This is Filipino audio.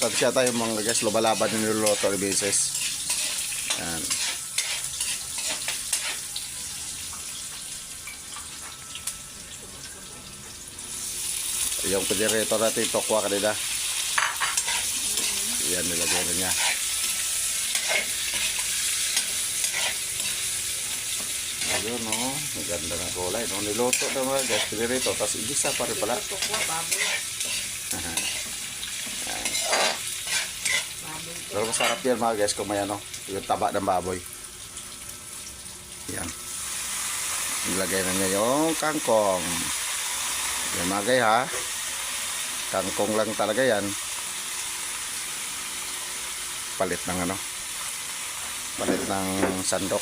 Tansya tayo mga guys, lumalaban yung niluluto ni Beses. Yan. Yung pedireto natin, tokwa kanina. Yan, nilagay na niya. Ayun, no. Maganda na kulay. No? Niluto na mga guys, pedireto. Tapos igisa pa rin pala. Pero masarap yan mga guys kung may ano, yung taba ng baboy. Yan. Nilagay na niya yung kangkong. Yan mga guys ha. Kangkong lang talaga yan. Palit ng ano. Palit ng sandok.